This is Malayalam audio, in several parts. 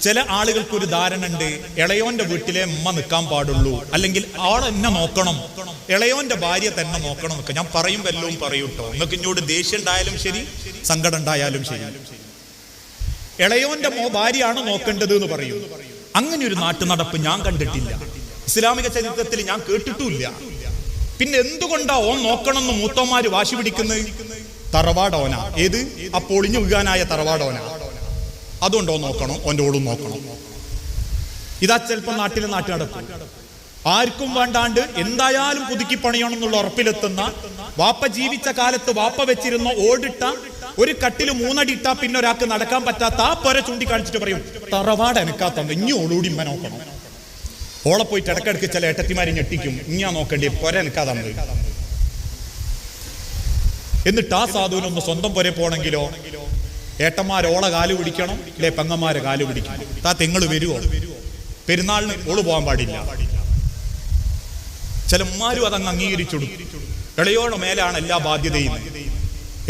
ചില ആളുകൾക്ക് ഒരു ധാരണ ഉണ്ട്, ഇളയോന്റെ വീട്ടിലെ ഉമ്മ നിൽക്കാൻ പാടുള്ളൂ, അല്ലെങ്കിൽ ആൾ എന്നെ നോക്കണം, ഇളയോന്റെ ഭാര്യ തന്നെ നോക്കണം എന്നൊക്കെ ഞാൻ പറയും, വല്ലതും പറയൂട്ടോ. നിങ്ങൾക്ക് ഇങ്ങോട്ട് ദേഷ്യം ഉണ്ടായാലും ശരി, സങ്കടം ഉണ്ടായാലും ശരി, ഇളയോന്റെ ഭാര്യയാണ് നോക്കേണ്ടത് എന്ന് പറയും. അങ്ങനെ ഒരു നാട്ടുനടപ്പ് ഞാൻ കണ്ടിട്ടില്ല, ഇസ്ലാമിക ചരിത്രത്തിൽ ഞാൻ കേട്ടിട്ടുമില്ല. പിന്നെ എന്തുകൊണ്ടാ ഓൻ നോക്കണമെന്ന് മൂത്തോന്മാര് വാശി പിടിക്കുന്നത്? തറവാടോന, ഏത് ആ പൊളിഞ്ഞു വീഴാനായ തറവാടോന, അതുകൊണ്ടോ നോക്കണം, ഓൻ്റെ ഓടും നോക്കണം. ഇതാ ചിലപ്പോൾ നാട്ടിലെ നാട്ടുനടപ്പ്. ആർക്കും വേണ്ടാണ്ട് എന്തായാലും പുതുക്കി പണിയണം എന്നുള്ള ഉറപ്പിലെത്തുന്ന, വാപ്പ ജീവിച്ച കാലത്ത് വാപ്പ വെച്ചിരുന്ന ഓടിട്ട ഒരു കട്ടില് 3 അടി ഇട്ടാ പിന്നെ ഒരാൾക്ക് നടക്കാൻ പറ്റാത്ത ആ പൊര ചൂണ്ടിക്കാണിച്ചിട്ട് പറയും, തറവാട് എനക്കാത്തണ്ട് ഇനി ഓളൂടി ഇമ്മ നോക്കണം. ഓളെ പോയിട്ട് ഇടക്കിടക്ക് ചില ഏട്ടത്തിമാരെ ഞെട്ടിക്കും, ഇങ്ങാ നോക്കേണ്ടി പൊര എനക്കാതാണ്. എന്നിട്ട് ആ സാധുവിനൊന്ന് സ്വന്തം പൊരെ പോണെങ്കിലോ ഏട്ടന്മാരോളെ കാല് പിടിക്കണം, അല്ലെ പെങ്ങന്മാരെ കാല് പിടിക്കണം. തെങ്ങള് വരുവോ? പെരുന്നാളിന് ഓള് പോകാൻ പാടില്ല. ചില ഉമ്മാരും അതങ്ങ് അംഗീകരിച്ചെടുക്കും. ഇളയോടെ മേലാണ് എല്ലാ ബാധ്യതയും.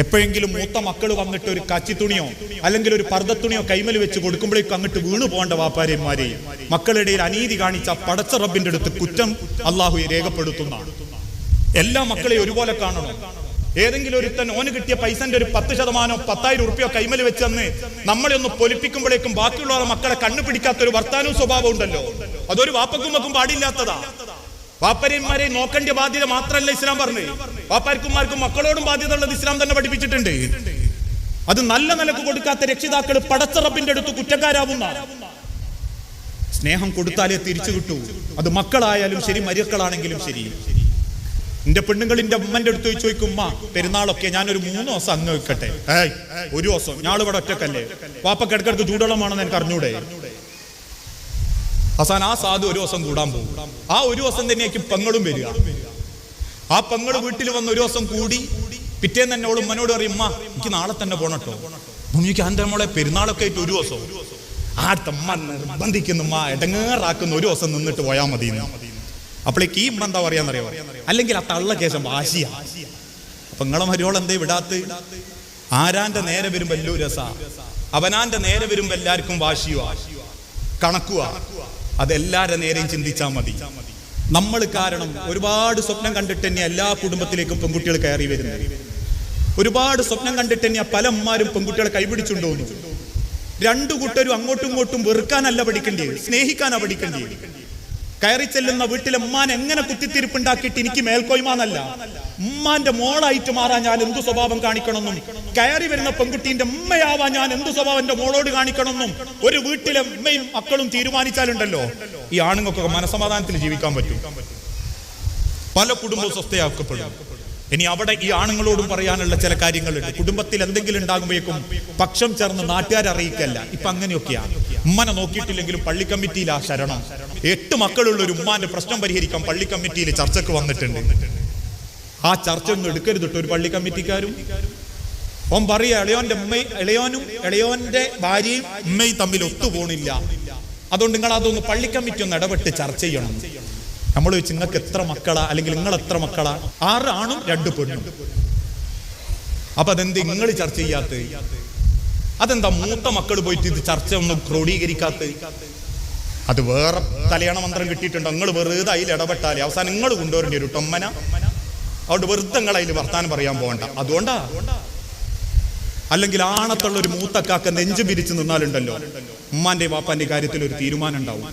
എപ്പോഴെങ്കിലും മൂത്ത മക്കൾ വന്നിട്ട് ഒരു കച്ചിത്തുണിയോ അല്ലെങ്കിൽ ഒരു പർദ്ദത്തുണിയോ കൈമൽ വെച്ച് കൊടുക്കുമ്പോഴേക്കും അങ്ങോട്ട് വീണു പോകേണ്ട വാപ്പാരെമാരെയും മക്കളുടെ അനീതി കാണിച്ച പടച്ച റബ്ബിന്റെ അടുത്ത് കുറ്റം അള്ളാഹു രേഖപ്പെടുത്തുന്നതാണ്. എല്ലാ മക്കളെയും ഒരുപോലെ കാണണം. ഏതെങ്കിലും ഒരുത്തൻ ഓന് കിട്ടിയ പൈസന്റെ ഒരു 10% 10,000 ഉറുപ്പിയോ കൈമൽ വെച്ചെന്ന് നമ്മളെ ഒന്ന് പൊലിപ്പിക്കുമ്പോഴേക്കും ബാക്കിയുള്ള മക്കളെ കണ്ണു പിടിക്കാത്ത ഒരു വർത്താനവും സ്വഭാവം ഉണ്ടല്ലോ, അതൊരു വാപ്പക്കുമ്മക്കും പാടില്ലാത്തതാ. വാപ്പരന്മാരെ നോക്കേണ്ട ബാധ്യത മാത്രമല്ല ഇസ്ലാം പറഞ്ഞു, വാപ്പാർക്കുമാർക്കും മക്കളോടും ബാധ്യത ഉള്ളത് ഇസ്ലാം തന്നെ പഠിപ്പിച്ചിട്ടുണ്ട്. അത് നല്ല നിലക്ക് കൊടുക്കാത്ത രക്ഷിതാക്കൾ പടച്ച റബ്ബിന്റെ അടുത്ത് കുറ്റക്കാരാവുന്ന. സ്നേഹം കൊടുത്താലേ തിരിച്ചു കിട്ടൂ. അത് മക്കളായാലും ശരി, മരുക്കളാണെങ്കിലും ശരി. എന്റെ പെണ്ണുങ്ങളിന്റെ ഉമ്മന്റെ അടുത്ത് ചോദിക്കും, ഉമ്മ പെരുന്നാളൊക്കെ ഞാനൊരു 3 ദിവസം അങ്ങ് വെക്കട്ടെ. ഒരു ദിവസം ഞാളിവിടെ ഒറ്റക്കല്ലേ, വാപ്പക്ക് ഇടക്കിടക്ക് ചൂടുവെള്ളമാണെന്ന് എനിക്ക് അറിഞ്ഞൂടെ? അവസാനം ആ സാധു ഒരു ദിവസം കൂടാൻ പോകും. ആ ഒരു ദിവസം തന്നെയായിരിക്കും പെങ്ങളും വരിക. ആ പെങ്ങള് വീട്ടിൽ വന്ന് ഒരു ദിവസം കൂടി പിറ്റേന്ന് തന്നെ ഓളും ഉമ്മനോട് പറയും, ഉമ്മ എനിക്ക് നാളെ തന്നെ പോണട്ടോ. ഭൂമിക്ക് അന്റെ മോളെ പെരുന്നാളൊക്കെ ആയിട്ട് ഒരു ദിവസം ആ തമ്മ നിർബന്ധിക്കുന്നു, ഉമ്മ ഇടങ്ങേറാക്കുന്ന, ഒരു ദിവസം നിന്നിട്ട് പോയാൽ മതി. അപ്പോഴേക്ക് ഈ ഉമ്മ എന്താ പറയാന്നറിയോ? അല്ലെങ്കിൽ ആ തള്ള കേസം വാശിയാ. അപ്പൊ നിങ്ങളെ മരുവോൾ എന്തേ വിടാത്ത്? ആരാന്റെ നേരെ വരുമ്പോ എല്ലോ രസാ, അവനാന്റെ നേരെ വരുമ്പോ എല്ലാവർക്കും വാശിയോ കണക്കുവാ. അതെല്ലാരുടെ നേരെയും ചിന്തിച്ചാൽ മതി. നമ്മൾ കാരണം ഒരുപാട് സ്വപ്നം കണ്ടിട്ട് തന്നെ എല്ലാ കുടുംബത്തിലേക്കും പെൺകുട്ടികൾ കയറി വരുന്നത്. ഒരുപാട് സ്വപ്നം കണ്ടിട്ട് തന്നെ പല അമ്മമാരും പെൺകുട്ടികളെ കൈപിടിച്ചുണ്ടോന്നു. 2 കൂട്ടരും അങ്ങോട്ടും ഇങ്ങോട്ടും വെറുക്കാനല്ല പഠിക്കേണ്ടത്, സ്നേഹിക്കാനാ പഠിക്കേണ്ടത്. കയറി ചെല്ലുന്ന വീട്ടിലെ ഉമ്മാൻ എങ്ങനെ കുത്തിത്തിരിപ്പുണ്ടാക്കിയിട്ട് എനിക്ക് മേൽക്കോയ്മന്നല്ല, ഉമ്മാന്റെ മോളായിട്ട് മാറാൻ ഞാൻ എന്തു സ്വഭാവം കാണിക്കണമെന്നും, കയറി വരുന്ന പെൺകുട്ടീന്റെ ഉമ്മയാവാൻ ഞാൻ എന്തു സ്വഭാവം എന്റെ മോളോട് കാണിക്കണമെന്നും ഒരു വീട്ടിലെ ഉമ്മയും മക്കളും തീരുമാനിച്ചാലുണ്ടല്ലോ, ഈ ആണുങ്ങൾക്കൊക്കെ മനസമാധാനത്തിൽ ജീവിക്കാൻ പറ്റും. പല കുടുംബവും സ്വസ്ഥയാക്കപ്പെടും. ഇനി അവിടെ ഈ ആണുങ്ങളോടും പറയാനുള്ള ചില കാര്യങ്ങളുണ്ട്. കുടുംബത്തിൽ എന്തെങ്കിലും ഉണ്ടാകുമ്പോഴേക്കും പക്ഷം ചേർന്ന് നാട്ടുകാരെ അറിയിക്കല്ല. ഇപ്പൊ അങ്ങനെയൊക്കെയാണ്. ഉമ്മനെ നോക്കിയിട്ടില്ലെങ്കിലും പള്ളി കമ്മിറ്റിയിൽ ആ ശരണം. 8 മക്കളുള്ള ഒരു ഉമ്മാന്റെ പ്രശ്നം പരിഹരിക്കാൻ പള്ളി കമ്മിറ്റിയിൽ ചർച്ചക്ക് വന്നിട്ടുണ്ട്. ആ ചർച്ച ഒന്നും എടുക്കരുതിട്ട് ഒരു പള്ളി കമ്മിറ്റിക്കാരും. ഓൻ പറയാ, ഇളയോനും ഇളയോന്റെ ഭാര്യയും ഉമ്മയും തമ്മിൽ ഒത്തുപോണില്ല, അതുകൊണ്ട് നിങ്ങൾ അതൊന്ന് പള്ളി കമ്മിറ്റി ഒന്ന് ഇടപെട്ട് ചർച്ച ചെയ്യണം. നമ്മൾ ചോദിച്ചു, നിങ്ങൾക്ക് എത്ര മക്കളാ, അല്ലെങ്കിൽ നിങ്ങൾ എത്ര മക്കളാ? 6 ആണും 2 പെണ്ണും. അപ്പൊ അതെന്ത് നിങ്ങൾ ചർച്ച ചെയ്യാത്ത? അതെന്താ മൂത്ത മക്കൾ പോയിട്ട് ഇത് ചർച്ച ഒന്നും ക്രോഡീകരിക്കാത്ത? അത് വേറെ കല്യാണ മന്ത്രം കിട്ടിയിട്ടുണ്ടോ? നിങ്ങൾ വെറുതെ അതിൽ ഇടപെട്ടാലേ അവസാനം നിങ്ങൾ കൊണ്ടുവരേണ്ടി ഒരു ടൊമ്മന. അതുകൊണ്ട് വെറുതെ നിങ്ങൾ അതിൽ വർത്താനം പറയാൻ പോകണ്ട. അതുകൊണ്ടാ. അല്ലെങ്കിൽ ആണത്തുള്ള ഒരു മൂത്തക്കാക്ക നെഞ്ചു പിരിച്ചു നിന്നാലുണ്ടല്ലോ, ഉമ്മാന്റെ വാപ്പാന്റെ കാര്യത്തിൽ ഒരു തീരുമാനം ഉണ്ടാവും.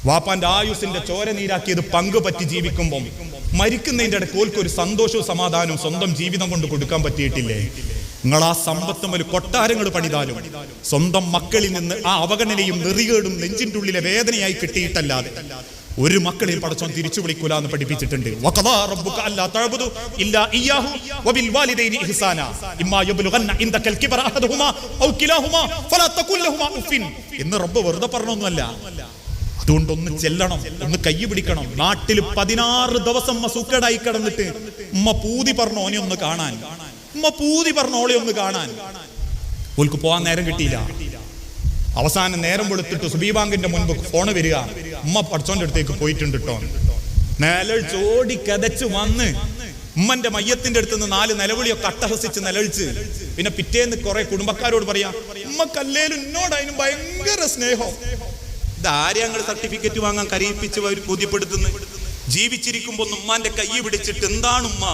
വാപ്പാന്റെ ആയുസിന്റെ ചോര നീരാക്കിയത് പങ്കുപറ്റി ജീവിക്കുമ്പോൾ മരിക്കുന്നതിന്റെ ഇടയ്ക്ക് ഓൽക്കൊരു സന്തോഷവും സമാധാനവും സ്വന്തം ജീവിതം കൊണ്ട് കൊടുക്കാൻ പറ്റിയിട്ടില്ലേ? നിങ്ങൾ ആ സമ്പത്തും ഒരു കൊട്ടാരങ്ങൾ പണിതാലും സ്വന്തം മക്കളിൽ നിന്ന് ആ അവഗണനയും നെറികേടും നെഞ്ചിന്റെ ഉള്ളിലെ വേദനയായി കിട്ടിയിട്ടല്ലാതെ ഒരു മക്കളെയും പടച്ചോൻ തിരിച്ചു വിളിക്കൂല എന്ന് പഠിപ്പിച്ചിട്ടുണ്ട്. എന്ന് റബ്ബ് വെറുതെ പറഞ്ഞൊന്നുമല്ല. അതുകൊണ്ട് ഒന്ന് ചെല്ലണം, ഒന്ന് കൈ പിടിക്കണം. നാട്ടിൽ 16 ദിവസം സൂക്കേടായി കിടന്നിട്ട് ഉമ്മ പൂതി പറഞ്ഞ ഓനെ ഒന്ന് കാണാൻ, ഉമ്മ പൂതി പറഞ്ഞ ഓളെ ഒന്ന് കാണാൻ ഓൾക്ക് പോകാൻ നേരം കിട്ടിയില്ല. അവസാനം നേരം വെളുത്തിട്ട് സുബീബാങ്കിന്റെ മുൻപ് ഫോണ് വരിക, ഉമ്മ പഠിച്ചോന്റെ അടുത്തേക്ക് പോയിട്ടുണ്ട് കേട്ടോ. നിലവിളിച്ചോടി കതച്ച് വന്ന് ഉമ്മന്റെ മയ്യത്തിന്റെ അടുത്ത് നിന്ന് 4 നിലവിളിയൊക്കെ അട്ടഹസിച്ച് നിലവിളിച്ച് പിന്നെ പിറ്റേന്ന് കുറെ കുടുംബക്കാരോട് പറയാ, ഉമ്മ കല്ലേലും എന്നോട് അതിനും ഭയങ്കര സ്നേഹം. ഇതാരെ ഞങ്ങൾ സർട്ടിഫിക്കറ്റ് വാങ്ങാൻ കരയിപ്പിച്ച് ബോധ്യപ്പെടുത്തുന്നു? ജീവിച്ചിരിക്കുമ്പോൾ ഉമ്മാന്റെ കൈ പിടിച്ചിട്ട്, എന്താണ് ഉമ്മ,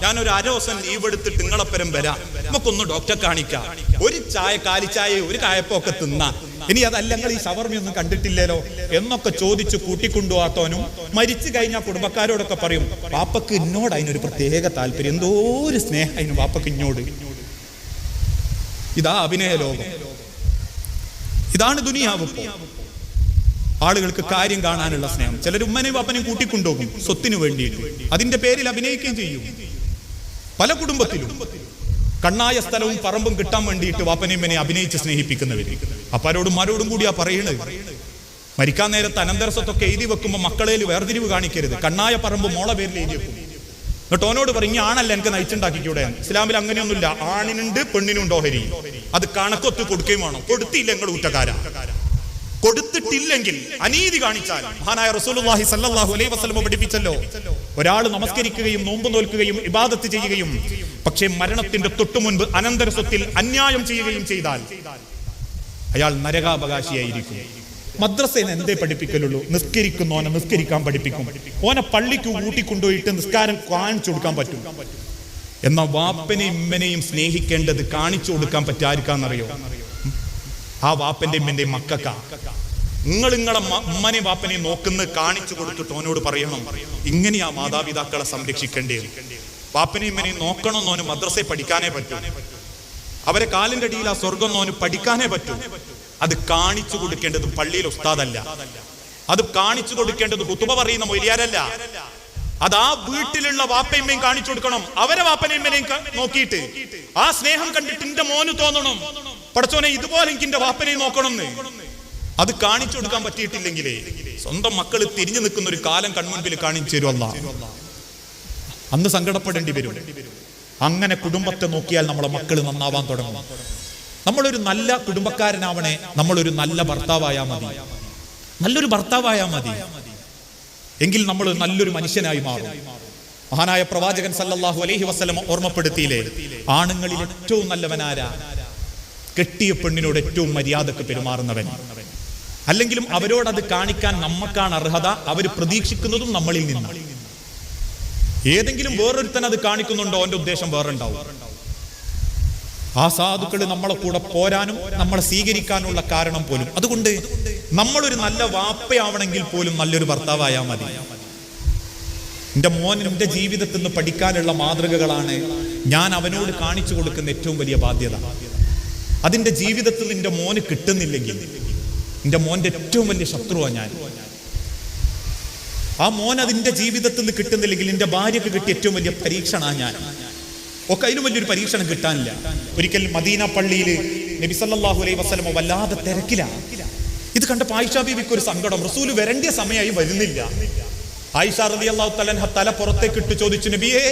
ഞാനൊരു 1 ദിവസം ലീവ് എടുത്തിട്ട് നിങ്ങളപ്പരം വരാം, നമുക്കൊന്ന് ഡോക്ടറെ കാണിക്കാം, ഒരു ചായ, കാലിച്ചായ, ഒരു കായപ്പൊക്കെ തിന്നാ, ഇനി അതല്ല നിങ്ങൾ ഈ ഷവർമയൊന്നും കണ്ടിട്ടില്ലല്ലോ എന്നൊക്കെ ചോദിച്ച് കൂട്ടിക്കൊണ്ടുപോകാത്തവനും മരിച്ചു കഴിഞ്ഞാൽ കുടുംബക്കാരോടൊക്കെ പറയും, വാപ്പക്ക് ഇന്നോട് അതിനൊരു പ്രത്യേക താല്പര്യം, എന്തോ ഒരു സ്നേഹം അതിന് വാപ്പക്ക് ഇന്നോട്. ഇതാ അഭിനയ ലോകം, ഇതാണ് ദുനിയാവ്. ആളുകൾക്ക് കാര്യം കാണാനുള്ള സ്നേഹം. ചിലർ ഉമ്മനെയും വാപ്പനെയും കൂട്ടിക്കൊണ്ടുപോകും സ്വത്തിനു വേണ്ടിയിട്ട്, അതിന്റെ പേരിൽ അഭിനയിക്കുകയും ചെയ്യും. പല കുടുംബത്തിലും കണ്ണായ സ്ഥലവും പറമ്പും കിട്ടാൻ വേണ്ടിയിട്ട് വാപ്പനെയും ഉമ്മനെ അഭിനയിച്ച് സ്നേഹിപ്പിക്കുന്നവര്. അപ്പാരോടും മാരോടും കൂടിയാ പറയണത്. മരിക്കാൻ നേരത്ത് അനന്തരസ്വത്തൊക്കെ എഴുതി വെക്കുമ്പോൾ മക്കളേൽ വേർതിരിവ് കാണിക്കരുത്. കണ്ണായ പറമ്പ് മോളെ പേരിൽ എഴുതി വെക്കും. എന്നിട്ട് ഓനോട് പറയും, ഇനി ആണല്ല എനിക്ക് നയിച്ചുണ്ടാക്കിക്കൂടെ. ഇസ്ലാമിൽ അങ്ങനെയൊന്നുമില്ല. ആണിനുണ്ട് പെണ്ണിനുണ്ട് ഓഹരി. അത് കണക്കൊത്ത് കൊടുക്കുകയും വേണം. കൊടുത്തില്ല നിങ്ങൾ ഊറ്റക്കാരാ. കൊടുത്തിട്ടില്ലെങ്കിൽ അനീതി കാണിച്ചാൽ, മഹാനായ റസൂലുള്ളാഹി സ്വല്ലല്ലാഹു അലൈഹി വസല്ലം പഠിപ്പിച്ചല്ലോ, ഒരാൾ നമസ്കരിക്കുകയും നോമ്പ് നോൽക്കുകയും ഇബാദത്ത് ചെയ്യുകയും പക്ഷേ മരണത്തിന്റെ തൊട്ടു മുൻപ് അനന്തരസ്വത്തിൽ അന്യായം ചെയ്യുകയും ചെയ്താൽ അയാൾ നരകാവകാശിയായിരിക്കും. മദ്രസയിൽ എന്തേ പഠിപ്പിക്കലുള്ളൂ? നിസ്കരിക്കുന്നോനെ നിസ്കരിക്കാൻ പഠിപ്പിക്കും. ഓനെ പള്ളിക്ക് കൂട്ടിക്കൊണ്ടുപോയിട്ട് നിസ്കാരം കാണിച്ചു കൊടുക്കാൻ പറ്റും. എന്നാൽ വാപ്പനെയും ഇമ്മനെയും സ്നേഹിക്കേണ്ടത് കാണിച്ചു കൊടുക്കാൻ പറ്റാർക്കാന്നറിയോ? ആ വാപ്പന്റെ ഇമ്മന്റെയും മക്കൾക്കാ. നിങ്ങളെ ഉമ്മനെയും വാപ്പനെയും നോക്കുന്ന കാണിച്ചു കൊടുത്തിട്ട് ഓനോട് പറയണം, ഇങ്ങനെയാ മാതാപിതാക്കളെ സംരക്ഷിക്കേണ്ടത്. വാപ്പനെയും ഇമ്മനെയും നോക്കണമെന്നോന് മദ്രസയിൽ പഠിക്കാനേ പറ്റൂ. അവരെ കാലിന്റെ അടിയിൽ ആ സ്വർഗം നോന് പഠിക്കാനേ പറ്റൂ. അത് കാണിച്ചു കൊടുക്കേണ്ടത് പള്ളിയിൽ ഉസ്താദല്ല. അത് കാണിച്ചു കൊടുക്കേണ്ടത് ഹുതുബ പറയുന്ന മൊയ്ലിയാരല്ല. അത് ആ വീട്ടിലുള്ള വാപ്പയമ്മയും കാണിച്ചു കൊടുക്കണം. അവരെ വാപ്പനയമ്മനെയും നോക്കിയിട്ട് ആ സ്നേഹം കണ്ടിട്ട് എന്റെ മോന് തോന്നണം, പടച്ചോനെ ഇതുപോലെ എനിക്ക് എന്റെ വാപ്പനെയും നോക്കണം എന്ന്. അത് കാണിച്ചു കൊടുക്കാൻ പറ്റിയിട്ടില്ലെങ്കിലേ സ്വന്തം മക്കൾ തിരിഞ്ഞു നിൽക്കുന്ന ഒരു കാലം കൺമുൻപിൽ കാണിച്ചു തരുമല്ല, അന്ന് സങ്കടപ്പെടേണ്ടി വരും. അങ്ങനെ കുടുംബത്തെ നോക്കിയാൽ നമ്മളെ മക്കൾ നന്നാവാൻ തുടങ്ങും. നമ്മളൊരു നല്ല കുടുംബക്കാരനാവണേ, നമ്മളൊരു നല്ല ഭർത്താവായാൽ മതി. നല്ലൊരു ഭർത്താവായാൽ മതി, എങ്കിൽ നമ്മൾ നല്ലൊരു മനുഷ്യനായി മാറും. മഹാനായ പ്രവാചകൻ സല്ലല്ലാഹു അലൈഹി വസല്ലം ഓർമ്മപ്പെടുത്തിയില്ലേ, ആണുങ്ങളിൽ ഏറ്റവും നല്ലവനാരാ? കെട്ടിയ പെണ്ണിനോട് ഏറ്റവും മര്യാദക്ക് പെരുമാറുന്നവൻ. അല്ലെങ്കിലും അവരോടത് കാണിക്കാൻ നമ്മക്കാണ് അർഹത. അവർ പ്രതീക്ഷിക്കുന്നതും നമ്മളിൽ നിന്നാണ്. ഏതെങ്കിലും വേറൊരുത്തൻ അത് കാണിക്കുന്നുണ്ടോ, അവന്റെ ഉദ്ദേശം വേറെ ഉണ്ടാവും. ആ സാധുക്കൾ നമ്മളെ കൂടെ പോരാനും നമ്മളെ സ്വീകരിക്കാനുള്ള കാരണം പോലും. അതുകൊണ്ട് നമ്മളൊരു നല്ല വാപ്പയാവണമെങ്കിൽ പോലും നല്ലൊരു ഭർത്താവായാൽ മതി. എൻ്റെ മോൻ എൻ്റെ ജീവിതത്തിൽ നിന്ന് പഠിക്കാനുള്ള മാതൃകകളാണ് ഞാൻ അവനോട് കാണിച്ചു കൊടുക്കുന്ന ഏറ്റവും വലിയ ബാധ്യത. അതിൻ്റെ ജീവിതത്തിൽ എൻ്റെ മോന് കിട്ടുന്നില്ലെങ്കിൽ എൻ്റെ മോൻ്റെ ഏറ്റവും വലിയ ശത്രുവാണ് ഞാൻ. ആ മോൻ അതിൻ്റെ ജീവിതത്തിൽ നിന്ന് കിട്ടുന്നില്ലെങ്കിൽ എൻ്റെ ഭാര്യക്ക് കിട്ടിയ ഏറ്റവും വലിയ പരീക്ഷണമാണ് ഞാൻ. ഒക്കെ അതിലും വലിയൊരു പരീക്ഷണം കിട്ടാനില്ല. ഒരിക്കൽ മദീന പള്ളിയിൽ നബി സല്ലല്ലാഹു അലൈഹി വസല്ലം വല്ലാതെ തിരക്കിലാണ്. ഇത് കണ്ടപ്പോൾ ആയിഷ ബീവിക്ക് ഒരു സങ്കടം. റസൂല് വരേണ്ട സമയമായി വരുന്നില്ല. ആയിഷ റളിയല്ലാഹു തആല അൻഹ തല പുറത്തേക്ക് ഇട്ട് ചോദിച്ചു, നബിയേ,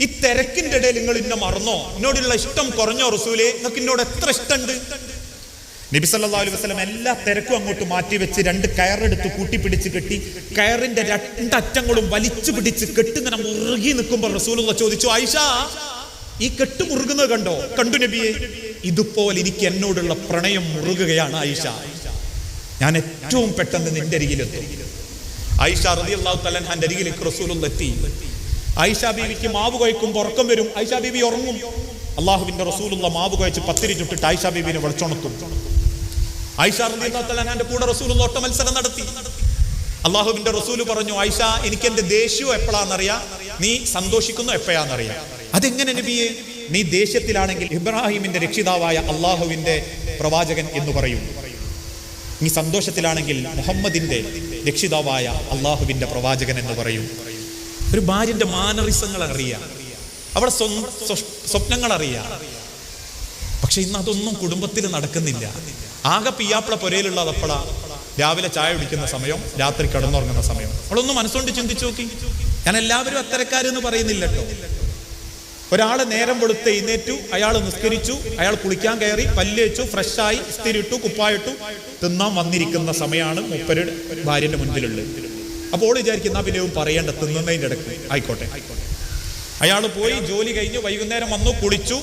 ഈ തിരക്കിന്റെ ഇടയിൽ നിങ്ങൾ ഇന്നെ മറന്നോ? എന്നോടുള്ള ഇഷ്ടം കുറഞ്ഞോ റസൂലേ? നിങ്ങൾക്ക് എന്നോട് എത്ര ഇഷ്ടമുണ്ട്? നബി സല്ലല്ലാഹു അലൈഹി വസല്ലം എല്ലാ തിരക്കും അങ്ങോട്ട് മാറ്റി വെച്ച് 2 കയറെടുത്ത് കൂട്ടിപ്പിടിച്ച് കെട്ടി, കയറിന്റെ 2 അറ്റങ്ങളും വലിച്ചു പിടിച്ച് കെട്ടിങ്ങനെ മുറുകി നിൽക്കുമ്പോൾ റസൂലുള്ള ചോദിച്ചു, ആയിഷ, ഈ കെട്ട് മുറുകുന്നത് കണ്ടോ? കണ്ടു നബിയെ. ഇതുപോലെ എനിക്ക് എന്നോടുള്ള പ്രണയം മുറുകുകയാണ് ആയിഷ. ഞാൻ ഏറ്റവും പെട്ടെന്ന് നിന്റെ അരികിലെത്തും. ആയിഷ റളിയല്ലാഹു തആല അൻഹയുടെ അരികിലേക്ക് റസൂലുള്ള എത്തി. ആയിഷ ബീവിക്ക് മാവ് കുഴക്കുമ്പോൾ ഉറക്കം വരും. ആയിഷ ബീവി ഉറങ്ങും. അള്ളാഹുവിന്റെ റസൂലുള്ള മാവ് കുഴച്ച് പത്തിരി ചുട്ടിട്ട് ആയിഷ ബീവിനെ വിളിച്ചുണർത്തും. ആയിഷ റളിയല്ലാഹു തആല അൻഹയുടെ കൂടെ റസൂലുള്ള ഓട്ട മത്സരം നടത്തി. അള്ളാഹുവിന്റെ റസൂല് പറഞ്ഞു, ആയിഷ, എനിക്ക് എന്റെ ദേഷ്യം എപ്പോഴാണെന്നറിയാം, നീ സന്തോഷിക്കുന്നു എപ്പോഴാണെന്നറിയാം. അതെങ്ങനെ നബിയെ? നീ ദേഷ്യത്തിലാണെങ്കിൽ ഇബ്രാഹിമിന്റെ രക്ഷിതാവായ അള്ളാഹുവിന്റെ പ്രവാചകൻ എന്ന് പറയും. നീ സന്തോഷത്തിലാണെങ്കിൽ മുഹമ്മദിന്റെ രക്ഷിതാവായ അള്ളാഹുവിന്റെ പ്രവാചകൻ എന്ന് പറയും. ഒരു ഭാര്യന്റെ മാനറിസങ്ങൾ അറിയാം, അവിടെ സ്വപ്നങ്ങൾ അറിയാം. പക്ഷെ ഇന്ന് അതൊന്നും കുടുംബത്തിൽ നടക്കുന്നില്ല. ആകെ പിയാപ്പിള പുരയിലുള്ള അതപ്പള രാവിലെ ചായ കുടിക്കുന്ന സമയം, രാത്രി കിടന്നുറങ്ങുന്ന സമയം. അവളൊന്ന് മനസ്സുകൊണ്ട് ചിന്തിച്ചു നോക്കി. ഞാൻ എല്ലാവരും അത്തരക്കാരെന്ന് പറയുന്നില്ല കേട്ടോ. ഒരാള് നേരം വെളുത്ത് എഴുന്നേറ്റു, അയാൾ നിസ്കരിച്ചു, അയാൾ കുളിക്കാൻ കയറി, പല്ലേച്ചു, ഫ്രഷായി, ഇസ്തിരിട്ടു, കുപ്പായിട്ടു, തിന്നാൻ വന്നിരിക്കുന്ന സമയമാണ് മൂപ്പരുടെ ഭാര്യന്റെ മുൻപിലുള്ളത്. അപ്പോൾ വിചാരിക്കുന്ന പിന്നെ പറയേണ്ട, തിന്നുന്നതിൻ്റെ ഇടയ്ക്ക് ആയിക്കോട്ടെ. അയാൾ പോയി ജോലി കഴിഞ്ഞു, വൈകുന്നേരം വന്നു, കുളിച്ചു,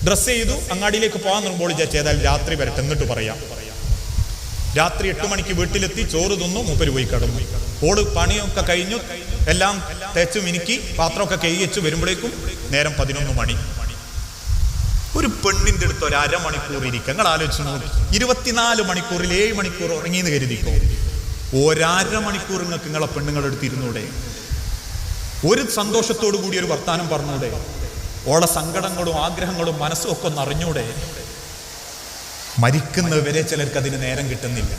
ഡ്രസ്സ് ചെയ്തു, അങ്ങാടിയിലേക്ക് പോകാൻ നിർമ്പോൾ വിചാരിച്ചു ഏതായാലും രാത്രി വരട്ടെ എന്നിട്ട് പറയാം. രാത്രി 8 മണിക്ക് വീട്ടിലെത്തി, ചോറ് തിന്നു, മൂപ്പര് പോയി കിടന്നു. ഓള് പണിയൊക്കെ കഴിഞ്ഞു, എല്ലാം തേച്ചു മിനുക്കി പാത്രമൊക്കെ കൈവച്ചു വരുമ്പോഴേക്കും നേരം 11 മണി. ഒരു പെണ്ണിന്റെ അടുത്ത് ഒരു അരമണിക്കൂർ ഇരിക്കുക. നിങ്ങൾ ആലോചിച്ചു നോക്കി, 24 മണിക്കൂറിൽ 7 മണിക്കൂർ ഉറങ്ങിയെന്ന് കരുതിക്കോ. ഒരമണിക്കൂർ നിങ്ങൾക്ക് നിങ്ങളെ പെണ്ണുങ്ങളുടെ അടുത്ത് ഇരുന്നൂടെ? ഒരു സന്തോഷത്തോടു കൂടി ഒരു വർത്താനം പറഞ്ഞൂടെ? ഓളെ സങ്കടങ്ങളും ആഗ്രഹങ്ങളും മനസ്സും ഒക്കെ ഒന്ന് അറിഞ്ഞൂടെ? മരിക്കുന്നവരെ ചിലർക്ക് അതിന് നേരം കിട്ടുന്നില്ല.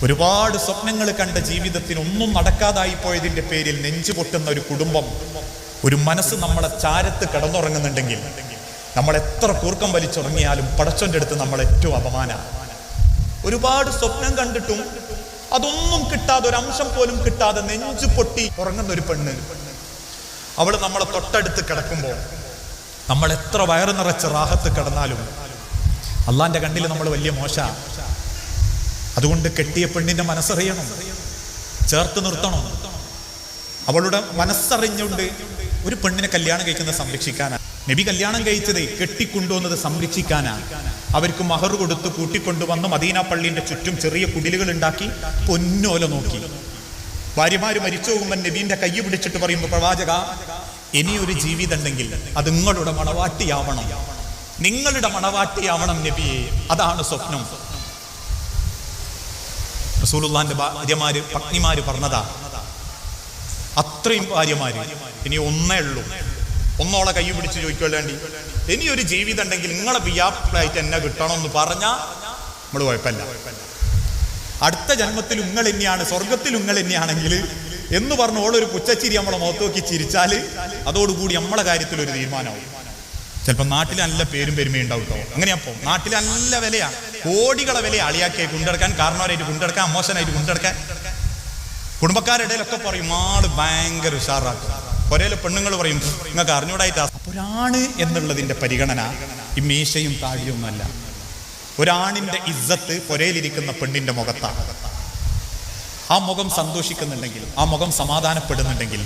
ഒരുപാട് സ്വപ്നങ്ങൾ കണ്ട ജീവിതത്തിന് ഒന്നും നടക്കാതായി പോയതിന്റെ പേരിൽ നെഞ്ചു പൊട്ടുന്ന ഒരു കുടുംബം, ഒരു മനസ്സ് നമ്മളെ ചാരത്ത് കിടന്നുറങ്ങുന്നുണ്ടെങ്കിൽ നമ്മൾ എത്ര കൂർക്കം വലിച്ചുറങ്ങിയാലും പടച്ചോന്റെ അടുത്ത് നമ്മൾ ഏറ്റവും അപമാനമാണ്. ഒരുപാട് സ്വപ്നം കണ്ടിട്ടും അതൊന്നും കിട്ടാതെ, ഒരു അംശം പോലും കിട്ടാതെ നെഞ്ചു പൊട്ടി ഉറങ്ങുന്ന ഒരു പെണ്ണ്, അവള് നമ്മളെ തൊട്ടടുത്ത് കിടക്കുമ്പോൾ നമ്മൾ എത്ര വയറ് നിറച്ച് റാഹത്ത് കിടന്നാലും അള്ളാന്റെ കണ്ണിൽ നമ്മൾ വലിയ മോശ. അതുകൊണ്ട് കെട്ടിയ പെണ്ണിന്റെ മനസ്സറിയണം, ചേർത്ത് നിർത്തണം. അവളുടെ മനസ്സറിഞ്ഞുകൊണ്ട് ഒരു പെണ്ണിനെ കല്യാണം കഴിക്കുന്നത് സംരക്ഷിക്കാനാണ്. നബി കല്യാണം കഴിച്ചത് കെട്ടിക്കൊണ്ടുവന്നത് സംരക്ഷിക്കാനാണ്. അവർക്ക് മഹർ കൊടുത്ത് കൂട്ടിക്കൊണ്ടുവന്ന് മദീന പള്ളിന്റെ ചുറ്റും ചെറിയ കുടിലുകൾ ഉണ്ടാക്കി പൊന്നോല നോക്കി. ഭാര്യമാര് മരിച്ചു പോകുമ്പോൾ നബീന്റെ കൈ പിടിച്ചിട്ട് പറയുമ്പോൾ, പ്രവാചക, ഇനിയൊരു ജീവിതം ഉണ്ടെങ്കിൽ അത് നിങ്ങളുടെ മണവാട്ടിയാവണം, നിങ്ങളുടെ മണവാട്ടിയാവണം നബിയെ, അതാണ് സ്വപ്നം. റസൂലുള്ളാഹിന്റെ ഭാര്യമാര്, പത്നിമാര് പറഞ്ഞതാ. അത്രയും ഭാര്യമാര്, ഇനി ഒന്നേ ഉള്ളൂ. ഒന്നോളെ കൈ പിടിച്ച് ചോദിക്കേണ്ടി, ഇനിയൊരു ജീവിതം ഉണ്ടെങ്കിൽ നിങ്ങളെ പിയാപ്പിളായിട്ട് എന്നെ കിട്ടണമെന്ന് പറഞ്ഞാൽ നമ്മൾ കുഴപ്പമില്ല. അടുത്ത ജന്മത്തിൽ ഉങ്ങൾ തന്നെയാണ്, സ്വർഗത്തിൽ ഉങ്ങൾ തന്നെയാണെങ്കിൽ എന്ന് പറഞ്ഞ ഓളൊരു പുച്ചച്ചിരി നമ്മളെ മുഖത്ത് നോക്കി ചിരിച്ചാല് അതോടുകൂടി നമ്മളെ കാര്യത്തിൽ ഒരു തീരുമാനമാവും. ചിലപ്പോൾ നാട്ടിൽ നല്ല പേരും പെരുമയും ഉണ്ടാവും കേട്ടോ. അങ്ങനെയപ്പോ നാട്ടിൽ നല്ല വിലയാ, കോടികളെ വില അളിയാക്കിയായി കൊണ്ടെടുക്കാൻ, കാരണവരായിട്ട് കൊണ്ടെടുക്കാൻ, അമോശനായിട്ട് കൊണ്ടെടുക്കാൻ. കുടുംബക്കാരുടെ ഇടയിലൊക്കെ പറയും ആള് ഭയങ്കര ഉഷാറാക്കും. ഒരേ പെണ്ണുങ്ങൾ പറയും നിങ്ങൾക്ക് അറിഞ്ഞൂടായിട്ടാ. അപ്പൊ ഒരാണ് എന്നുള്ളതിന്റെ പരിഗണന ഈ മീശയും താടിയൊന്നുമല്ല. ഒരാണിന്റെ ഇസ്സത്ത് പൊരയിലിരിക്കുന്ന പെണ്ണിന്റെ മുഖത്താണ്. ആ മുഖം സന്തോഷിക്കുന്നുണ്ടെങ്കിൽ, ആ മുഖം സമാധാനപ്പെടുന്നുണ്ടെങ്കിൽ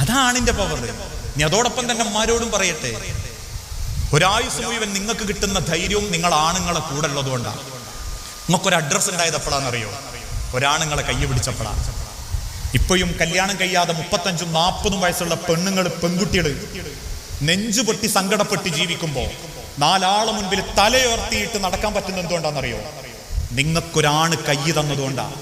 അതാണിന്റെ പവർ. ഇനി അതോടൊപ്പം തന്നെ അമ്മമാരോടും പറയട്ടെ, ഒരായുസ് മുഴുവൻ നിങ്ങൾക്ക് കിട്ടുന്ന ധൈര്യവും നിങ്ങൾ ആണുങ്ങളെ കൂടെ ഉള്ളതുകൊണ്ടാണ്. നിങ്ങൾക്കൊരു അഡ്രസ് ഉണ്ടായത് എപ്പോഴാണെന്നറിയോ? ഒരാണുങ്ങളെ കൈ പിടിച്ചപ്പോഴാണ്. ഇപ്പോഴും കല്യാണം കഴിയാതെ 35, 40 വയസ്സുള്ള പെണ്ണുങ്ങൾ, പെൺകുട്ടികൾ നെഞ്ചുപൊട്ടി സങ്കടപ്പെട്ട് ജീവിക്കുമ്പോ 4 ആളെ മുൻപിൽ തലയുയർത്തിയിട്ട് നടക്കാൻ പറ്റുന്ന എന്തുകൊണ്ടാണെന്നറിയോ? നിങ്ങൾക്കൊരാണ് കൈ തന്നതുകൊണ്ടാണ്.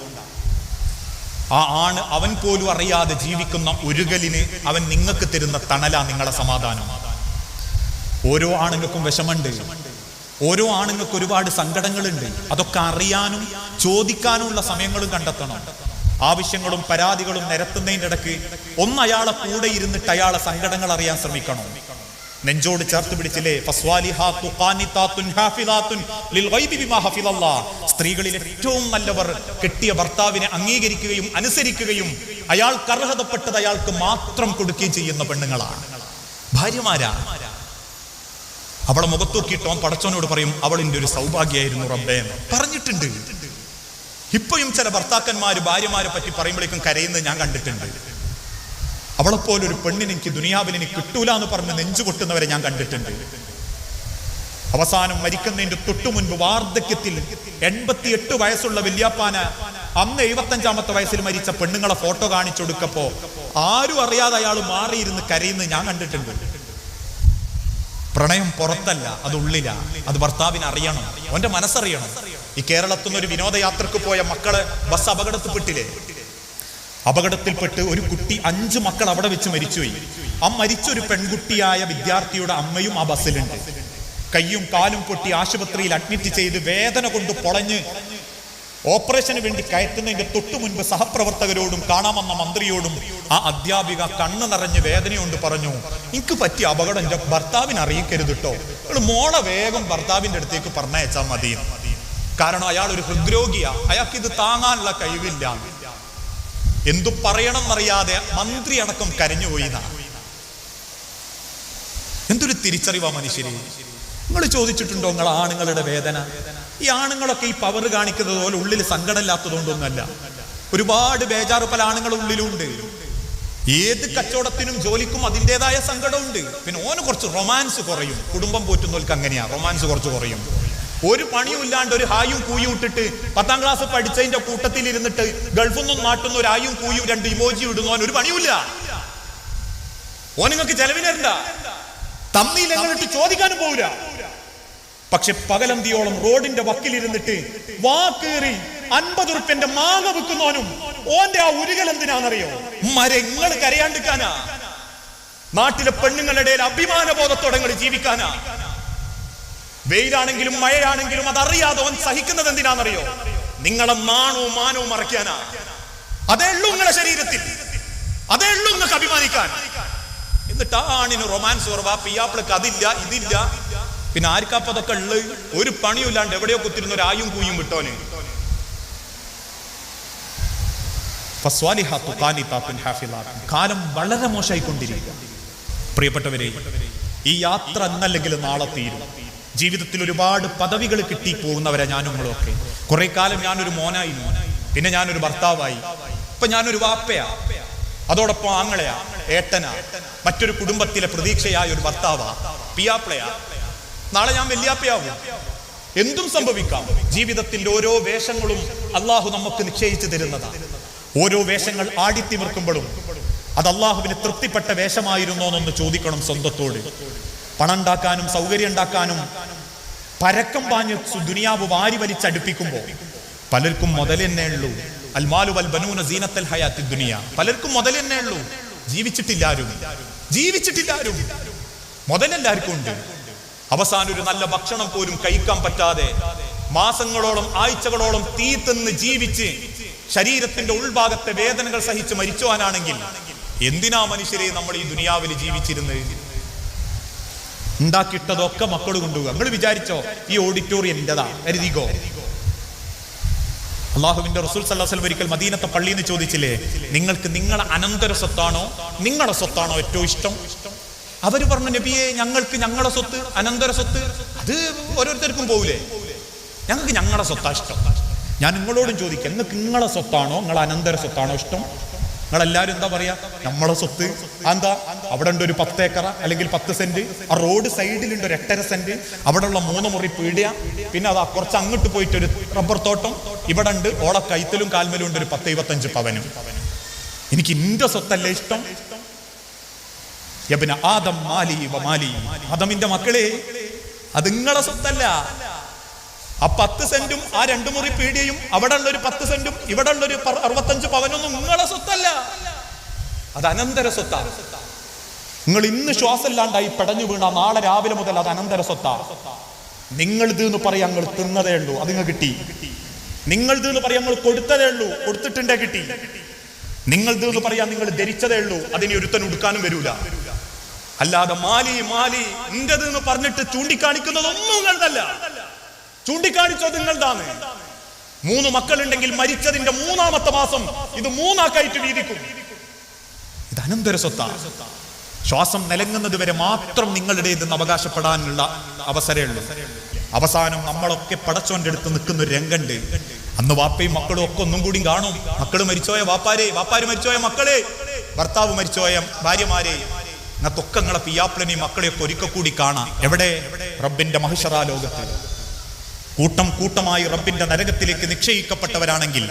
ആ ആണ് അവൻ പോലും അറിയാതെ ജീവിക്കുന്ന ഒരുകലിന് അവൻ നിങ്ങൾക്ക് തരുന്ന തണലാ നിങ്ങളെ സമാധാനം. ഓരോ ആണുങ്ങൾക്കും വിഷമുണ്ട്, ഓരോ ആണുങ്ങൾക്ക് ഒരുപാട് സങ്കടങ്ങളുണ്ട്. അതൊക്കെ അറിയാനും ചോദിക്കാനുമുള്ള സമയങ്ങളും കണ്ടെത്തണം. ആവശ്യങ്ങളും പരാതികളും നിരത്തുന്നതിൻ്റെ ഇടയ്ക്ക് ഒന്ന് അയാളെ കൂടെ ഇരുന്നിട്ട് അയാളെ സങ്കടങ്ങൾ അറിയാൻ ശ്രമിക്കണം. നെഞ്ചോട് ചേർത്ത് പിടിച്ചില്ലേ, സ്ത്രീകളിൽ ഏറ്റവും നല്ലവർ കെട്ടിയ ഭർത്താവിനെ അംഗീകരിക്കുകയും അനുസരിക്കുകയും അയാൾക്ക് അർഹതപ്പെട്ടത് അയാൾക്ക് മാത്രം കൊടുക്കുകയും ചെയ്യുന്ന പെണ്ണുങ്ങളാണ്, ഭാര്യമാരാ. അവളെ മുഖത്തൂക്കിയിട്ട് അവൻ പടച്ചോനോട് പറയും, അവളിന്റെ ഒരു സൗഭാഗ്യമായിരുന്നു റബ്ബേ പറഞ്ഞിട്ടുണ്ട്. ഇപ്പോഴും ചില ഭർത്താക്കന്മാര് ഭാര്യമാരെ പറ്റി പറയുമ്പോഴേക്കും കരയുന്നത് ഞാൻ കണ്ടിട്ടുണ്ട്. അവളെപ്പോലൊരു പെണ്ണിന് എനിക്ക് ദുനിയാവിൽ എനിക്ക് കിട്ടൂല എന്ന് പറഞ്ഞ് നെഞ്ചു പൊട്ടുന്നവരെ ഞാൻ കണ്ടിട്ടുണ്ട്. അവസാനം മരിക്കുന്നതിന്റെ തൊട്ടു മുൻപ് വാർദ്ധക്യത്തിൽ 88 വയസ്സുള്ള വല്യാപ്പാന അന്ന് 75-ാമത്തെ വയസ്സിൽ മരിച്ച പെണ്ണുങ്ങളെ ഫോട്ടോ കാണിച്ചു കൊടുക്കപ്പോ ആരും അറിയാതെ അയാൾ മാറിയിരുന്ന് കരയുന്നത് ഞാൻ കണ്ടിട്ടുണ്ട്. പ്രണയം പുറത്തല്ല, അത് ഉള്ളിലാ. അത് ഭർത്താവിന് അറിയണം, അവന്റെ മനസ്സറിയണം. ഈ കേരളത്തിൽ നിന്ന് ഒരു വിനോദയാത്രക്ക് പോയ മക്കളെ ബസ് അപകടത്തിൽപ്പെട്ടില്ലേ? അപകടത്തിൽപ്പെട്ട് ഒരു കുട്ടി 5 മക്കൾ അവിടെ വെച്ച് മരിച്ചുപോയി. ആ മരിച്ചൊരു പെൺകുട്ടിയായ വിദ്യാർത്ഥിയുടെ അമ്മയും ആ ബസ്സിലുണ്ട്. കയ്യും കാലും പൊട്ടി ആശുപത്രിയിൽ അഡ്മിറ്റ് ചെയ്ത് വേദന കൊണ്ട് പൊളഞ്ഞ് ഓപ്പറേഷന് വേണ്ടി കയറ്റുന്നതിന്റെ തൊട്ടു മുൻപ് സഹപ്രവർത്തകരോടും കാണാമെന്ന മന്ത്രിയോടും ആ അധ്യാപിക കണ്ണു നിറഞ്ഞ് വേദനയോണ്ട് പറഞ്ഞു, എനിക്ക് പറ്റിയ അപകടം എന്റെ ഭർത്താവിന് അറിയിക്കരുത് കേട്ടോ, നിങ്ങൾ മോളെ വേഗം ഭർത്താവിന്റെ അടുത്തേക്ക് പറഞ്ഞയച്ചാൽ മതി. കാരണം അയാൾ ഒരു ഹൃദ്രോഗിയാ, അയാൾക്ക് ഇത് താങ്ങാനുള്ള കഴിവില്ല. എന്തു പറയണം എന്നറിയാതെ മന്ത്രി അടക്കം കരഞ്ഞുപോയി. എന്തൊരു തിരിച്ചറിവാ മനുഷ്യരെ. നിങ്ങൾ ചോദിച്ചിട്ടുണ്ടോ നിങ്ങൾ ആണുങ്ങളുടെ വേദന? ഈ ആണുങ്ങളൊക്കെ ഈ പവർ കാണിക്കുന്നത് പോലെ ഉള്ളിൽ സങ്കടമില്ലാത്തതുകൊണ്ടൊന്നല്ല. ഒരുപാട് ബേജാറ് പല ആണുങ്ങളുടെ ഉള്ളിലുണ്ട്. ഏത് കച്ചവടത്തിനും ജോലിക്കും അതിൻ്റെതായ സങ്കടമുണ്ട്. പിന്നെ ഓന് കുറച്ച് റൊമാൻസ് കുറയും. കുടുംബം പോറ്റുന്നവർക്ക് അങ്ങനെയാ, റൊമാൻസ് കുറച്ച് കുറയും. ഒരു പണിയും ഇല്ലാണ്ട് ഒരു ഹായും കൂയും ഇട്ടിട്ട് 10ാം ക്ലാസ് പഠിച്ചതിന്റെ കൂട്ടത്തിൽ ഇരുന്നിട്ട് ഗൾഫിൽ നിന്നും നാട്ടുന്ന ഒരു ഹായും കൂയും 2 ഇമോജി ഇടുന്നവൻ ഒരു പണിയുമില്ല. ഓ നിങ്ങൾക്ക് ചെലവിനരണ്ട, തമ്മിലെങ്ങളിട്ട് ചോദിക്കാനും പോവില്ല. പക്ഷെ പകലന്തിയോളം റോഡിന്റെ വക്കിലിരുന്നിട്ട് വാക്കേറി 50 ഉറുപ്പ്യന്റെ മാങ്ങ വിൽക്കുന്നവനും ഓന്റെ ആ ഉരുകൽ എന്തിനാണെന്നറിയോ? മരങ്ങൾ കരയാണ്ടിക്കാനാ, നാട്ടിലെ പെണ്ണുങ്ങളുടെ ഇടയിൽ അഭിമാനബോധത്തോടെ ജീവിക്കാനാ. വെയിലാണെങ്കിലും മഴയാണെങ്കിലും അതറിയാതെ ഓൻ സഹിക്കുന്നത് എന്തിനാണെന്നറിയോ? നിങ്ങളെ നാണവും മാനവും മറയ്ക്കാനാ. അതേ ഉള്ളൂ നിങ്ങളെ ശരീരത്തിൽ, അതേ ഉള്ളൂ നിങ്ങൾക്ക് അഭിമാനിക്കാൻ. എന്നിട്ട് ആണിന് റൊമാൻസ് കുറവാ, പിയാപ്പിളക്ക് അതില്ല ഇതില്ല. പിന്നെ ആർക്കാപ്പതൊക്കെ ഉള്ളത്? ഒരു പണിയില്ലാണ്ട് എവിടെയോ കുത്തിരുന്ന ഒരു ആയും കൂയും വിട്ടോന്. കാലം വളരെ മോശമായിക്കൊണ്ടിരിക്കുക. പ്രിയപ്പെട്ടവരെ, ഈ യാത്ര എന്നല്ലെങ്കിൽ നാളെ തീരും. ജീവിതത്തിൽ ഒരുപാട് പദവികൾ കിട്ടി പോകുന്നവരെ ഞാനും നിങ്ങളൊക്കെ. കുറെ കാലം ഞാനൊരു മോനായിരുന്നു, പിന്നെ ഞാനൊരു ഭർത്താവായി, ഇപ്പൊ ഞാനൊരു വാപ്പയാ, അതോടൊപ്പം ആങ്ങളെയാ, ഏട്ടനാ, മറ്റൊരു കുടുംബത്തിലെ പ്രതീക്ഷയായ ഒരു ഭർത്താവാ, പിയാപ്പിളയാ. നാളെ ഞാൻ വല്യാപ്പയാവും. എന്തും സംഭവിക്കാം. ജീവിതത്തിന്റെ ഓരോ വേഷങ്ങളും അള്ളാഹു നമുക്ക് നിശ്ചയിച്ചു തരുന്നതാണ്. ഓരോ വേഷങ്ങൾ ആടിത്തിമിർക്കുമ്പോഴും അത് അള്ളാഹുവിന് തൃപ്തിപ്പെട്ട വേഷമായിരുന്നോ എന്നൊന്ന് ചോദിക്കണം സ്വന്തത്തോട്. പണം ഉണ്ടാക്കാനും സൗകര്യം ഉണ്ടാക്കാനും പരക്കം പാഞ്ഞ് ദുനിയാവ് വാരി വലിച്ചടുപ്പിക്കുമ്പോ പലർക്കും മുതൽ തന്നെ ഉള്ളൂ. അൽമാലു വൽ ബനൂന സീനത്തുൽ ഹയാത്തിദ് ദുനിയ. പലർക്കും മുതൽ തന്നെ ഉള്ളൂ, ജീവിച്ചിട്ടില്ലാരും. മുതലെല്ലാവർക്കും ഉണ്ട്. അവസാനം ഒരു നല്ല ഭക്ഷണം പോലും കഴിക്കാൻ പറ്റാതെ മാസങ്ങളോളം ആഴ്ചകളോളം തീ തിന്ന് ജീവിച്ച് ശരീരത്തിന്റെ ഉൾഭാഗത്തെ വേദനകൾ സഹിച്ച് മരിച്ചവാനാണെങ്കിൽ എന്തിനാ മനുഷ്യരെ നമ്മൾ ഈ ദുനിയാവിൽ ജീവിച്ചിരുന്നത്? ഉണ്ടാക്കിയിട്ടതൊക്കെ മക്കൾ കൊണ്ടുപോകുക. നിങ്ങൾ വിചാരിച്ചോ ഈ ഓഡിറ്റോറിയം എന്റേതാ കരുതിക്കോ? അള്ളാഹുവിന്റെ റസൂൽ സല്ലല്ലാഹു അലൈഹി വസല്ലം ഒരിക്കൽ മദീനത്തെ പള്ളിയിൽ നിന്ന് ചോദിച്ചില്ലേ, നിങ്ങൾക്ക് നിങ്ങളെ അനന്തര സ്വത്താണോ നിങ്ങളെ സ്വത്താണോ ഏറ്റവും ഇഷ്ടം? അവര് പറഞ്ഞു, നബിയെ ഞങ്ങൾക്ക് ഞങ്ങളെ സ്വത്ത്, അനന്തര സ്വത്ത് അത് ഓരോരുത്തർക്കും പോകൂലേ, ഞങ്ങൾക്ക് ഞങ്ങളെ സ്വത്താ ഇഷ്ടം. ഞാൻ നിങ്ങളോടും ചോദിക്കാം, നിങ്ങൾക്ക് നിങ്ങളെ സ്വത്താണോ നിങ്ങളെ അനന്തര സ്വത്താണോ ഇഷ്ടം? നിങ്ങളെല്ലാരും എന്താ പറയാ, നമ്മളെ സ്വത്ത്. എന്താ? അവിടെ ഉണ്ട് ഒരു 10 ഏക്കറ അല്ലെങ്കിൽ 10 സെന്റ്, ആ റോഡ് സൈഡിലുണ്ട് ഒരു 8.5 സെന്റ്, അവിടെ ഉള്ള 3 മുറി പീടിയ, പിന്നെ അതാ കുറച്ച് അങ്ങോട്ട് പോയിട്ട് ഒരു റബ്ബർ തോട്ടം, ഇവിടെ ഉണ്ട് ഓളെ കൈത്തലും കാൽമലും ഉണ്ട് ഒരു 10-25 പവനും. എനിക്ക് ഇന്റെ സ്വത്തല്ലേ ഇഷ്ടം? യബ്ന ആദം മാലി വ മാലി, ആദമിന്റെ മക്കളെ അത് നിങ്ങളെ സ്വത്തല്ല. ആ 10 സെന്റും ആ 2 മുറി പീടിയയും അവിടെ ഉള്ള ഒരു 10 സെന്റും ഇവിടെ ഉള്ള ഒരു 65 പവനൊന്നും നിങ്ങളെ സ്വത്തല്ല, അത് അനന്തര സ്വത്താ. നിങ്ങൾ ഇന്ന് ശ്വാസമില്ലാണ്ടായി പെടഞ്ഞു വീണ നാളെ രാവിലെ മുതൽ അത് അനന്തര സ്വത്താ. നിങ്ങൾ ഇത് എന്ന് പറയാൻ നിങ്ങൾ തിന്നതേ ഉള്ളൂ, അത് നിങ്ങൾ കിട്ടി. നിങ്ങൾ ഇത് എന്ന് പറയാൻ നിങ്ങൾ കൊടുത്തതേ ഉള്ളൂ, കൊടുത്തിട്ടുണ്ടേ കിട്ടി. നിങ്ങൾ ഇത് എന്ന് പറയാൻ നിങ്ങൾ ധരിച്ചതേ ഉള്ളൂ, അതിനെ ഒരുത്തൻ ഉടുക്കാനും വരൂല. അല്ലാതെ മാലി മാലി നിന്റേത് എന്ന് പറഞ്ഞിട്ട് ചൂണ്ടിക്കാണിക്കുന്നതൊന്നും നിങ്ങളതല്ല. ചൂണ്ടിക്കാണിച്ചോ നിങ്ങളതാണ്. 3 മക്കളുണ്ടെങ്കിൽ മരിച്ചതിന്റെ 3ാമത്തെ മാസം ഇത് 3ആക്കായിട്ട് വീതിക്കും. ഇത് അനന്തര സ്വത്താ. ശ്വാസം നിലങ്ങുന്നത് വരെ മാത്രം നിങ്ങളുടെ ഇതെന്ന് അവകാശപ്പെടാനുള്ള അവസരമേ ഉള്ളൂ. അവസാനം നമ്മളൊക്കെ പടച്ചോന്റെ അടുത്ത് നിൽക്കുന്ന ഒരു രംഗണ്ട്. അന്ന് വാപ്പയും മക്കളും ഒക്കെ ഒന്നും കൂടി കാണും. മക്കള് മരിച്ചോയ വാപ്പാരെ, വാപ്പാര് മരിച്ചോയ മക്കളെ, ഭർത്താവ് മരിച്ചോയ ഭാര്യമാരെ, അങ്ങനത്തൊക്കെ നിങ്ങളെ പിയാപ്പിളനെയും മക്കളെയൊക്കെ ഒരിക്കൽ കൂടി കാണാം. എവിടെ? റബ്ബിന്റെ മഹിഷറാ ലോകത്ത്. കൂട്ടം കൂട്ടമായി റബ്ബിന്റെ നരകത്തിലേക്ക് നിക്ഷയിക്കപ്പെട്ടവരാണെങ്കിൽ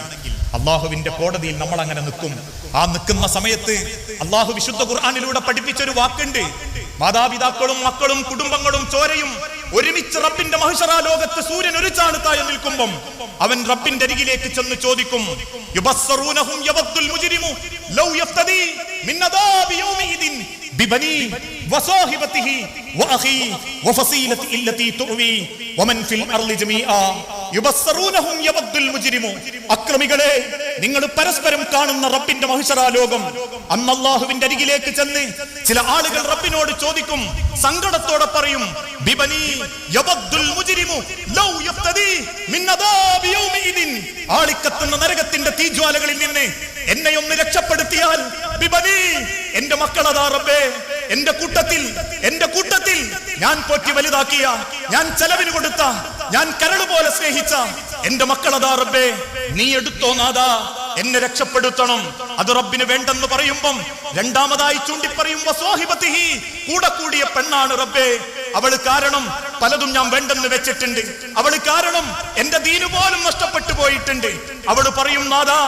അള്ളാഹുവിന്റെ കോടതിയിൽ നമ്മൾ അങ്ങനെ നിൽക്കും. ആ നിൽക്കുന്ന സമയത്ത് അള്ളാഹു വിശുദ്ധ ഖുർആനിലൂടെ പഠിപ്പിച്ചൊരു വാക്കുണ്ട്. മാതാപിതാക്കളും മക്കളും കുടുംബങ്ങളും ചോരയും ഒരുമിച്ച് റബ്ബിന്റെ മഹിഷറാ ലോകത്ത് സൂര്യൻ ഒരു ചാണത്തായി നിൽക്കുമ്പം അവൻ റബ്ബിന്റെ അരികിലേക്ക് ചെന്ന് ചോദിക്കും, യുബസ്സറൂനഹും യവദ്ദുൽ മുജ്രിമു ലൗ യഫ്തദി മിൻ അദാബി യൗമിദിൻ ബിബനി വസാഹിബതിഹി വഅഖി വഫസീലതി ഇല്ലതി തുർവി വമൻ ഫിൽ അർളി ജമീആ യുബസ്സറൂനഹും യവദ്ദുൽ മുജ്രിമു. അക്രമികളെ, നിങ്ങൾ പരസ്പരം കാണുന്ന റബ്ബിന്റെ മഹിഷറാ ലോകം. അന്ന് അല്ലാഹുവിന്റെ അരികിലേക്ക് ചെന്ന് ചില ആളുകൾ റബ്ബിനോട് ചോദിക്കും, സങ്കടത്തോടെ പറയും, ബിബനി യവദ്ദുൽ മുജ്രിമു ലൗ യഫ്തദി മിൻ അദാബി യൗമിദിൻ. ആളിക്കത്തുന്ന നരകത്തിന്റെ തീജ്വാലകളിൽ നിന്ന് എന്നെ ഒന്ന് രക്ഷപ്പെടുത്തിയാൽ, ബിബനി എന്റെ മക്കളതാ റബ്ബേ, എന്റെ കൂട്ടത്തിൽ ഞാൻ പോറ്റി വലുതാക്കിയ, ഞാൻ ചെലവിന് കൊടുത്ത, ഞാൻ കരൾ പോലെ സ്നേഹിച്ച എന്റെ മക്കളതാ റബ്ബേ, നീ എടുത്തോ നാദാ, എന്നെ രക്ഷപ്പെടുത്തണം. അത് റബ്ബിന് വേണ്ടെന്ന് പറയുമ്പം രണ്ടാമതായി ചൂണ്ടിപ്പറയുമ്പോ സ്വഹിബത്തിഹി, കൂടെ കൂടിയ പെണ്ണാണ് റബ്ബേ, അവള് കാരണം പലതും ഞാൻ വേണ്ടെന്ന് വെച്ചിട്ടുണ്ട്, അവള് കാരണം എന്റെ ദീന് പോലും നഷ്ടപ്പെട്ടു പോയിട്ടുണ്ട്. അവള് പറയും നാദാ,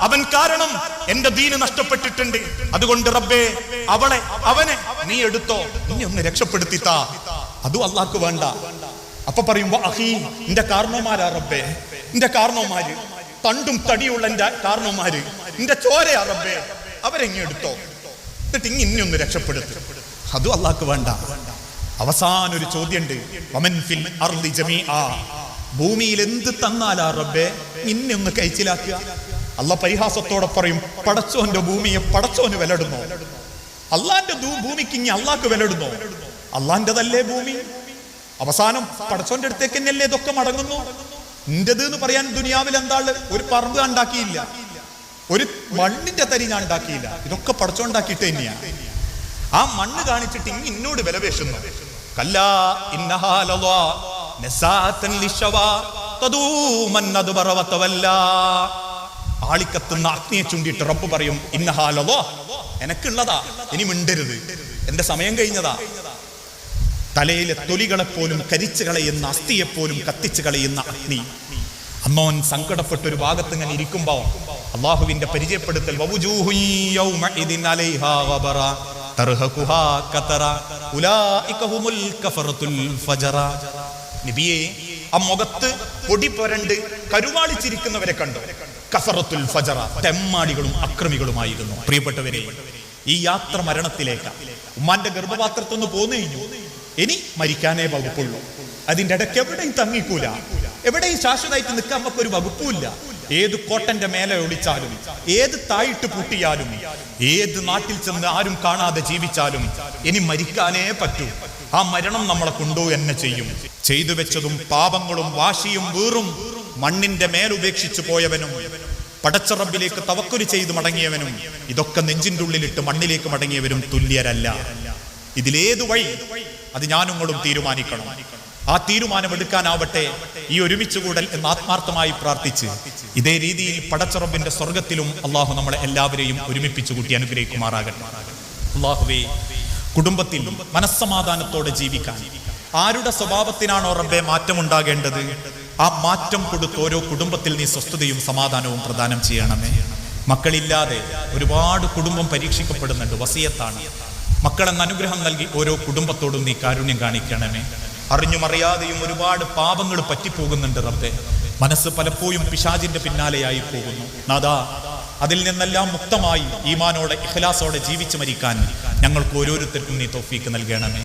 അവൻ കാരണം എന്റെ ദീന് നഷ്ടപ്പെട്ടിട്ടുണ്ട്, അതുകൊണ്ട് റബ്ബേ അവനെ നീ എടുത്തോ, നീ ഒന്ന് രക്ഷപ്പെടുത്തിത്താ. അതും അള്ളാഹ്ക്ക് വേണ്ട. അപ്പൊ പറയുമ്പോ അഹീ, എന്റെ കാരണവന്മാരാ റബ്ബേ, എന്റെ കാരണവന്മാര്, തണ്ടും തടിയുള്ള എന്റെ കാരണവന്മാര്, എന്റെ ചോരയാ റബ്ബേ, അവരെങ്ങെടുത്തോ, എന്നിട്ട് ഇങ്ങൊന്ന് രക്ഷപ്പെടുത്തി. അതും അള്ളാഹ്ക്ക് വേണ്ട. അവസാന ഒരു ചോദ്യമുണ്ട്, വമൻ ഫിൽ അർളി ജമീആ, ഭൂമിയിൽ എന്ത് തന്നാലാ റബ്ബേ ഇന്നൊന്ന് കഴിച്ചിലാക്കുക. അള്ളാഹ് പരിഹാസത്തോടെ പറയും, പടച്ചോന്റെ ഭൂമിയെ പടച്ചോന് വിലടുന്നോ? അള്ളാന്റെ ഭൂമിക്ക് ഇനി അള്ളാഹ്ക്ക് വിലടുന്നോ? അള്ളാന്റെതല്ലേ ഭൂമി. അവസാനം പടച്ചോന്റെ അടുത്തേക്ക് തന്നെയല്ലേ ഇതൊക്കെ മടങ്ങുന്നു. നിന്റേത് എന്ന് പറയാൻ ദുനിയാവിൽ എന്താണ്? ഒരു പറമ്പ് ഉണ്ടാക്കിയില്ല, ഒരു മണ്ണിന്റെ തരി ഞാൻ ഉണ്ടാക്കിയില്ല, ഇതൊക്കെ പടച്ചോണ്ടാക്കിയിട്ട് തന്നെയാണ്. ആ മണ്ണ് കാണിച്ചിട്ട് ഇന്നോട് വിലപേശുന്നു. കല്ലാ ഇന്നഹാ ലളാ നസാഅതൻ ലിശവാ തദൂമൻ അദ്ബറ വതവല്ലാ. ആളിക്കത്തുന്ന അഗ്നിയെ ചൂണ്ടിയിട്ട് റബ്ബ് പറയും, ഇന്നഹാ ലളാ, എനക്കുള്ളതാ, ഇനി മിണ്ടരുത്, എന്റെ സമയം കഴിഞ്ഞതാ. തലയിലെ തൊലികളെപ്പോലും കരിച്ചു കളയുന്ന, അസ്ഥിയെപ്പോലും കത്തിച്ചു കളയുന്ന അഗ്നി. അന്നോൻ സങ്കടപ്പെട്ടൊരു ഭാഗത്ത് ഇങ്ങനെ ഇരിക്കുമ്പോ അള്ളാഹുവിന്റെ പരിചയപ്പെടുത്തൽ, നബിയെ, ആ മുഖത്ത് പൊടി പുരണ്ട് കരുവാളിച്ചിരിക്കുന്നവരെ കണ്ടു. കഫറത്തുൽ ഫജറ, തെമ്മാടികളും അക്രമികളുമായിരുന്നു. പ്രിയപ്പെട്ടവരെ, ഈ യാത്ര മരണത്തിലേക്ക്. ഉമ്മാന്റെ ഗർഭപാത്രത്തൊന്ന് പോന്നു കഴിഞ്ഞു, ഇനി മരിക്കാനേ വകുപ്പുള്ളൂ. അതിന്റെ ഇടയ്ക്ക് എവിടെയും തങ്ങിക്കൂല, എവിടെയും ശാശ്വതമായിട്ട് നിൽക്കാൻ നമുക്ക് ഒരു വകുപ്പുമില്ല. ഏത് കോട്ടന്റെ മേലെ ഒളിച്ചാലും, ഏത് തായിട്ട് പൂട്ടിയാലും, ഏത് നാട്ടിൽ ചെന്ന് ആരും കാണാതെ ജീവിച്ചാലും ഇനി മരിക്കാനേ പറ്റൂ. ആ മരണം നമ്മളെ കൊണ്ടുപോയി എന്നെ ചെയ്യും. ചെയ്തു വെച്ചതും പാപങ്ങളും വാശിയും വീറും മണ്ണിന്റെ മേലുപേക്ഷിച്ചു പോയവനും പടച്ച റബ്ബിലേക്ക് തവക്കുൽ ചെയ്ത് മടങ്ങിയവനും ഇതൊക്കെ നെഞ്ചിന്റെ ഉള്ളിലിട്ട് മണ്ണിലേക്ക് മടങ്ങിയവരും തുല്യരല്ല. ഇതിലേതു വഴി അത് ഞാനുങ്ങളും തീരുമാനിക്കണം. ആ തീരുമാനമെടുക്കാനാവട്ടെ ഈ ഒരുമിച്ചുകൂടൽ എന്ന് ആത്മാർത്ഥമായി പ്രാർത്ഥിച്ച് ഇതേ രീതിയിൽ പടച്ച റബ്ബിന്റെ സ്വർഗത്തിലും അള്ളാഹു നമ്മളെ എല്ലാവരെയും ഒരുമിപ്പിച്ചു കൂട്ടി അനുഗ്രഹിക്കുമാറാകട്ടെ. അള്ളാഹുവേ, കുടുംബത്തിൽ മനസ്സമാധാനത്തോടെ ജീവിക്കാൻ ആരുടെ സ്വഭാവത്തിനാണോ റബ്ബെ മാറ്റമുണ്ടാകേണ്ടത്, ആ മാറ്റം കൊടുത്ത് ഓരോ കുടുംബത്തിൽ നീ സ്വസ്ഥതയും സമാധാനവും പ്രദാനം ചെയ്യണമേ. മക്കളില്ലാതെ ഒരുപാട് കുടുംബം പരീക്ഷിക്കപ്പെടുന്നുണ്ട്. വസിയത്താണ്. മക്കളെന്ന അനുഗ്രഹം നൽകി ഓരോ കുടുംബത്തോടും നീ കാരുണ്യം കാണിക്കണമേ. അറിഞ്ഞും അറിയാതെയും ഒരുപാട് പാപങ്ങൾ പറ്റിപ്പോകുന്നുണ്ട് റബ്ബേ. മനസ്സ് പലപ്പോഴും പിശാചിന്റെ പിന്നാലെയായി പോകുന്നു. നാദാ, അതിൽ നിന്നെല്ലാം മുക്തമായി ഈമാനോടെ ഇഖ്ലാസോടെ ജീവിച്ചു മരിക്കാൻ ഞങ്ങൾക്ക് ഓരോരുത്തർക്കും നീ തൗഫീക്ക് നൽകണമേ.